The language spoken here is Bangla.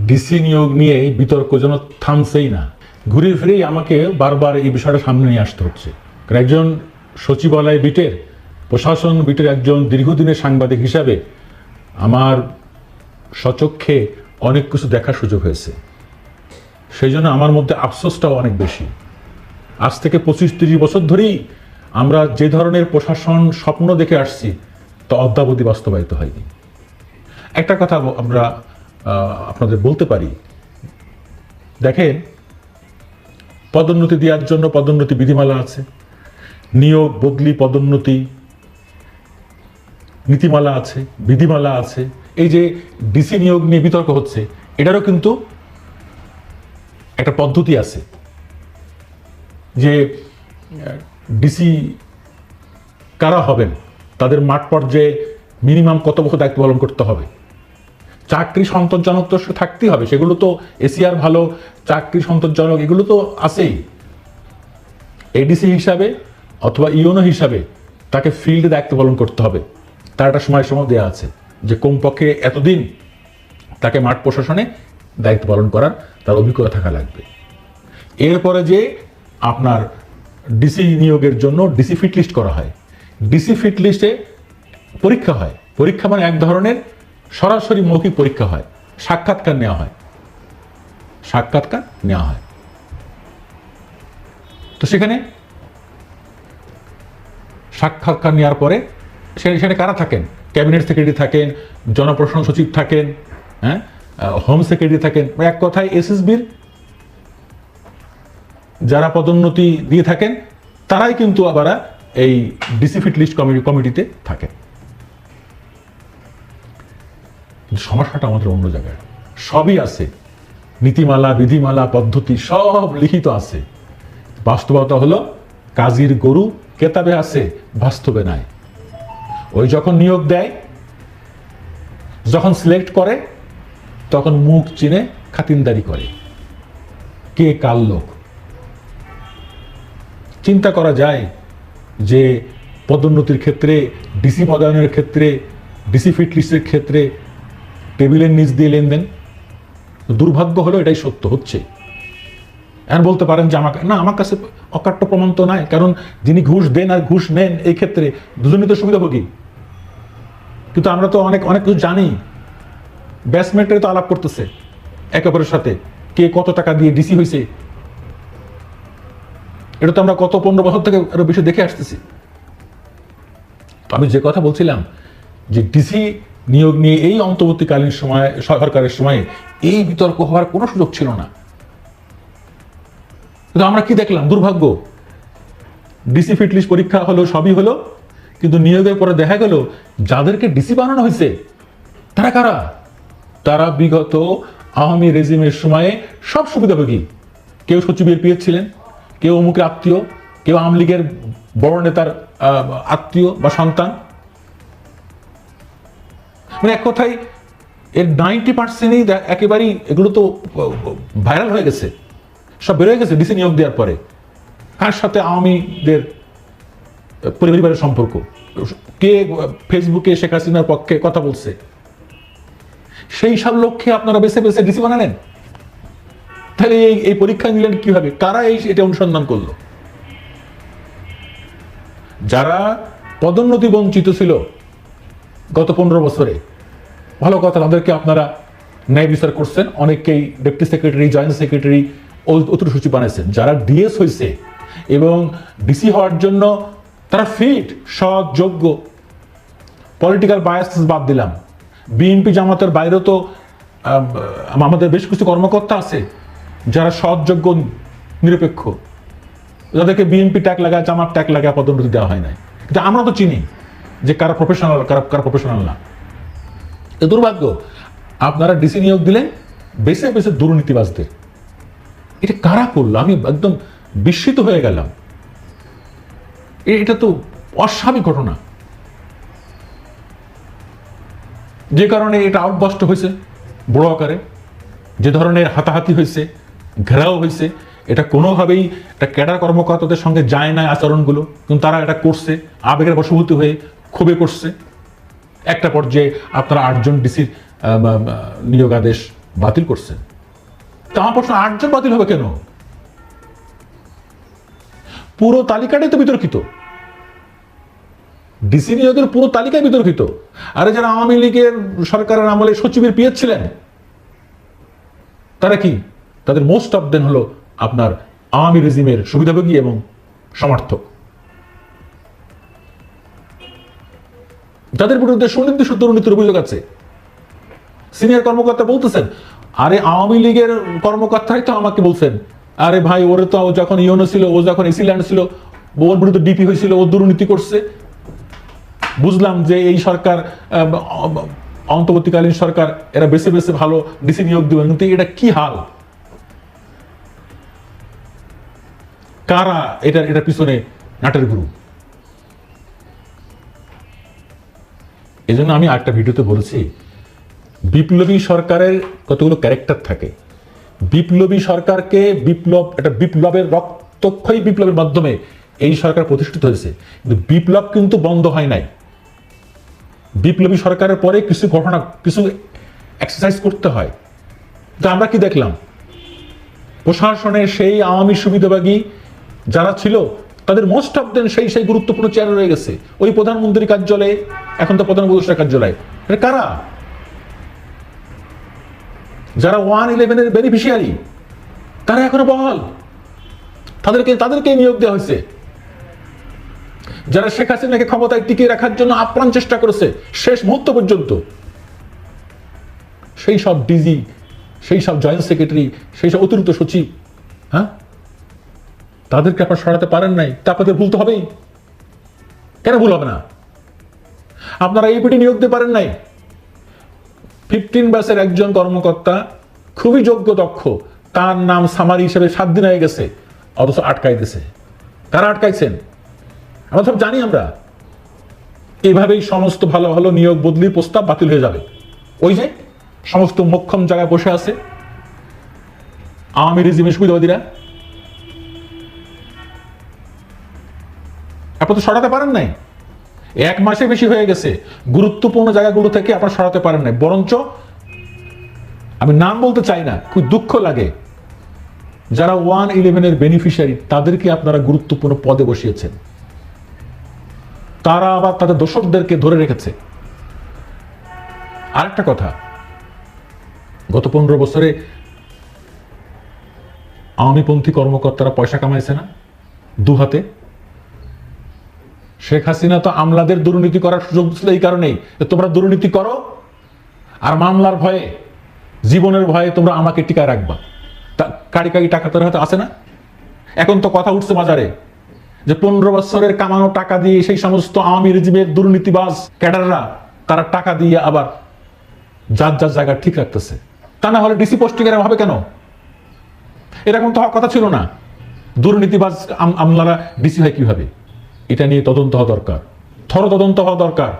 ডিসি নিয়োগ নিয়ে এই বিতর্ক যেন থামছেই না, ঘুরে ফিরেই আমাকে বারবার এই বিষয়টা সামনে নিয়ে আসতে হচ্ছে। কারণ একজন সচিবালয় বিটের, প্রশাসন বিটের একজন দীর্ঘদিনের সাংবাদিক হিসাবে আমার স্বচক্ষে অনেক কিছু দেখার সুযোগ হয়েছে। সেই জন্য আমার মধ্যে আফসোসটাও অনেক বেশি। আজ থেকে 25-30 বছর ধরেই আমরা যে ধরনের প্রশাসন স্বপ্ন দেখে আসছি তা অদ্যাবধি বাস্তবায়িত হয়নি। একটা কথা আমরা আপনাদের বলতে পারি, দেখেন, পদোন্নতি দেওয়ার জন্য পদোন্নতি বিধিমালা আছে, নিয়োগ বদলি পদোন্নতি নীতিমালা আছে, বিধিমালা আছে। এই যে ডিসি নিয়োগ নিয়ে বিতর্ক হচ্ছে, এটারও কিন্তু একটা পদ্ধতি আছে যে ডিসি কারা হবেন, তাদের মাঠ পর্যায়ে মিনিমাম কত বছর দায়িত্ব পালন করতে হবে, চাকরি সন্তোষজনক তো থাকতেই হবে, সেগুলো তো এসিআর ভালো, চাকরি সন্তোষজনক, এগুলো তো আছেই। এডিসি হিসাবে অথবা ইউনো হিসাবে তাকে ফিল্ডে দায়িত্ব পালন করতে হবে, তার একটা সময় দেওয়া আছে যে কমপক্ষে এতদিন তাকে মাঠ প্রশাসনে দায়িত্ব পালন করার তার অভিজ্ঞতা থাকা লাগবে। এরপরে যে আপনার ডিসি নিয়োগের জন্য ডিসি ফিট লিস্ট করা হয়, ডিসি ফিট লিস্টে পরীক্ষা হয়। পরীক্ষা মানে এক ধরনের সরাসরি মৌখিক পরীক্ষা হয়, সাক্ষাৎকার নেওয়া হয়। তো সেখানে সাক্ষাৎকার নেওয়ার পরে সেখানে কারা থাকেন? ক্যাবিনেট সেক্রেটারি থাকেন, জনপ্রশাসন সচিব থাকেন, হ্যাঁ, হোম সেক্রেটারি থাকেন। এক কথায় এসএসবির যারা পদোন্নতি দিয়ে থাকেন তারাই কিন্তু আবার এই ডিসি ফিট লিস্ট কমিটিতে থাকেন। সমস্যাটা আমাদের অন্য জায়গায়, সবই আছে, নীতিমালা বিধিমালা পদ্ধতি সব লিখিত আছে, বাস্তবতা হলো কাজীর গরু কেতাবে আছে, বাস্তবে নাই। ওই যখন নিয়োগ দেয়, যখন সিলেক্ট করে, তখন মুখ চিনে খাতিরদারি করে কে কার লোক। চিন্তা করা যায় যে পদোন্নতির ক্ষেত্রে, ডিসি পদায়নের ক্ষেত্রে, ডিসি ফিট লিস্টের ক্ষেত্রে টেবিলের নিচ দিয়ে লেনদেন। দুর্ভাগ্য হলো এটাই সত্য হচ্ছে। এখন বলতে পারেন যে আমার কাছে অকাট্য প্রমাণ তো নাই, কারণ যিনি ঘুষ দেন আর ঘুষ নেন এই ক্ষেত্রে দুজনই তো সুবিধাভোগী। কিন্তু আমরা তো অনেক কিছু জানি, ব্যাচমেটে তো আলাপ করতেছে একে অপরের সাথে, কে কত টাকা দিয়ে ডিসি হয়েছে। এটা তো আমরা গত 15 বছর থেকে আরো বেশি দেখে আসতেছি। আমি যে কথা বলছিলাম যে ডিসি নিয়োগ নিয়ে এই অন্তর্বর্তীকালীন সময় সরকারের সময়ে এই বিতর্ক হওয়ার কোনো সুযোগ ছিল না। কিন্তু আমরা কি দেখলাম? দুর্ভাগ্য, ডিসি ফিট লিস্ট পরীক্ষা হলো, সবই হলো, কিন্তু নিয়োগের পরে দেখা গেল যাদেরকে ডিসি বানানো হয়েছে তারা কারা? তারা বিগত আওয়ামী রেজিমের সময়ে সব সুবিধাভোগী। কেউ সচিবের পিএস ছিলেন, কেউ অমুকের আত্মীয়, কেউ আওয়ামী লীগের বড় নেতার আত্মীয় বা সন্তান। মানে এক কথায় এর 90%ই একেবারেই এগুলো তো ভাইরাল হয়ে গেছে, সব বেরোয় গেছে ডিসি নিয়োগ দেওয়ার পরে। কার সাথে আওয়ামীদের পরিবারের সম্পর্ক, কে ফেসবুকে শেখ হাসিনার পক্ষে কথা বলছে, সেই সব লক্ষ্যে আপনারা বেছে বেছে ডিসি বানালেন। তাহলে এই পরীক্ষা নিলেন কিভাবে? কারা এটা অনুসন্ধান করলো? যারা পদোন্নতি বঞ্চিত ছিল গত 15 বছরে, ভালো কথা, তাদেরকে আপনারা ন্যায় বিচার করছেন, অনেককেই ডেপুটি সেক্রেটারি, জয়েন্ট সেক্রেটারি, অতিরিক্ত সচিব বানাইছেন। যারা ডিএস হয়েছে এবং ডিসি হওয়ার জন্য তারা ফিট, সৎ, যোগ্য, পলিটিক্যাল বায়াস বাদ দিলাম, বিএনপি জামাতের বাইরেও তো আমাদের বেশ কিছু কর্মকর্তা আছে যারা সৎ, যোগ্য, নিরপেক্ষ, যাদেরকে বিএনপি ট্যাগ লাগায়, জামাত ট্যাগ লাগায় পদোন্নতি দেওয়া হয় নাই। কিন্তু আমরা তো চিনি যে কারা প্রফেশনাল, কারা প্রফেশনাল না। এ দুর্ভাগ্য, আপনারা ডিসি নিয়োগ দিলেন বেছে বেছে দুর্নীতিবাজদের। এটা কারা করলো? আমি একদম বিস্মিত হয়ে গেলাম। এটা তো অস্বাভাবিক ঘটনা, যে কারণে এটা আউটবাস্ট হয়েছে বড় আকারে, যে ধরনের হাতাহাতি হয়েছে, ঘেরাও হয়েছে, এটা কোনোভাবেই একটা ক্যাডার কর্মকর্তাদের সঙ্গে যায় না আচরণগুলো, কিন্তু তারা এটা করছে আবেগের বশবর্তী হয়ে, ক্ষোভে করছে। একটা পর্যায়ে আপনারা 8 জন ডিসির নিয়োগ আদেশ বাতিল করছেন। তা আমার প্রশ্ন, 8 জন বাতিল হবে কেন? পুরো তালিকাটাই তো বিতর্কিত, ডিসি নিয়োগের পুরো তালিকায় বিতর্কিত। আরে যারা আওয়ামী লীগের সরকারের আমলে সচিবের পিএস ছিলেন, তারা কি? তাদের মোস্ট অফ দেন হলো আপনার আওয়ামী রেজিমের সুবিধাভোগী এবং সমর্থক। তাদের বিরুদ্ধে সুনির্দিষ্ট দুর্নীতির অভিযোগ আছে। সিনিয়র কর্মকর্তা বলতেছেন, আরে আওয়ামী লীগের কর্মকর্তাই তো আমাকে বলছেন, আরে ভাই ওরে তো যখন ইউনো ছিল, ও যখন এসিল্যান্ড ছিল, ওর বিরুদ্ধে ডিপি হয়েছিল, ও দুর্নীতি করছে। বুঝলাম যে এই সরকার, অন্তর্বর্তীকালীন সরকার, এরা বেছে বেছে ভালো ডিসি নিয়োগ দিবেন, কিন্তু এটা কি হাল? কারা এটা পিছনে নাটের গুরু? এই জন্য আমি একটা ভিডিওতে বলেছি, বিপ্লবী সরকারের কতগুলো ক্যারেক্টার থাকে। বিপ্লবী সরকারকে বিপ্লবের রক্তক্ষয়ী বিপ্লবের মাধ্যমে এই সরকার প্রতিষ্ঠিত হয়েছে, কিন্তু বিপ্লব কিন্তু বন্ধ হয় নাই। বিপ্লবী সরকারের পরে কিছু এক্সারসাইজ করতে হয়। তো আমরা কি দেখলাম? প্রশাসনের সেই আওয়ামী সুবিধাভোগী যারা ছিল, তাদের মোস্ট অফ দেন সেই গুরুত্বপূর্ণ চেয়ারে রয়ে গেছে। ওই প্রধানমন্ত্রী কার্যালয়ে, এখন তো প্রধান উপদেষ্টা কার্যালয়। এটা কারা? যারা 111-এর বেনিফিশিয়ারি, তারা এখনো বহাল, তাদেরকে নিয়োগ দেওয়া হয়েছে। যারা শেখ হাসিনাকে ক্ষমতায় টিকিয়ে রাখার জন্য আপ্রাণ চেষ্টা করেছে শেষ মুহূর্ত পর্যন্ত, সেই সব ডিজি, সেই সব জয়েন্ট সেক্রেটারি, সেই সব অতিরিক্ত সচিব, হ্যাঁ, তাদেরকে আপনারা সরাতে পারেন নাই। তা আপনাদের ভুল তো হবেই। কেন ভুল হবে না? আপনারা এইপিটি নিয়োগ দিতে পারেন নাই। 15 ব্যাচের একজন কর্মকর্তা, খুবই যোগ্য দক্ষ, তার নাম সামারি হিসেবে 7 দিন হয়ে গেছে, অথচ আটকাই দিছে। কারা আটকাইছেন? আমরা সব জানি। আমরা এইভাবেই সমস্ত ভালো ভালো নিয়োগ বদলির প্রস্তাব বাতিল হয়ে যাবে। ওই যে সমস্ত মোক্ষম জায়গায় বসে আছে আওয়ামী রেজিমের সুবিধাবাদীরা, আপনারা তো সরাতে পারেন নাই। 1 মাসে বেশি হয়ে গেছে, গুরুত্বপূর্ণ জায়গাগুলো থেকে আপনারা সরাতে পারেন নাই। বরঞ্চ আমি নাম বলতে চাই না, খুব দুঃখ লাগে, যারা 111-এর বেনিফিশিয়ারি, তাদেরকে আপনারা গুরুত্বপূর্ণ পদে বসিয়েছেন। তারা আবার তাদের দোষকদেরকে ধরে রেখেছে। আরেকটা কথা, গত 15 বছরে আওয়ামীপন্থী কর্মকর্তারা পয়সা কামাইছে না 2 হাতে? শেখ হাসিনা তো আমলাদের দুর্নীতি করার সুযোগ ছিল এই কারণেই, তোমরা দুর্নীতি করো আর মামলার ভয়ে, জীবনের ভয়ে তোমরা আমাকে টিকায় রাখবা। কারি টাকা তোর হাতে আছে না? এখন তো কথা উঠছে বাজারে যে 15 বছরের কামানো টাকা দিয়ে সেই সমস্ত আওয়ামী রেজিমের দুর্নীতিবাজ ক্যাডাররা, তারা টাকা দিয়ে আবার যার জায়গা ঠিক রাখতেছে। তা না হলে ডিসি পোস্টিং এর হবে কেন? এরকম তো হওয়ার কথা ছিল না। দুর্নীতিবাজ আমলারা ডিসি হয় কিভাবে? এটা নিয়ে তদন্ত হওয়া দরকার, তদন্ত হওয়া দরকার।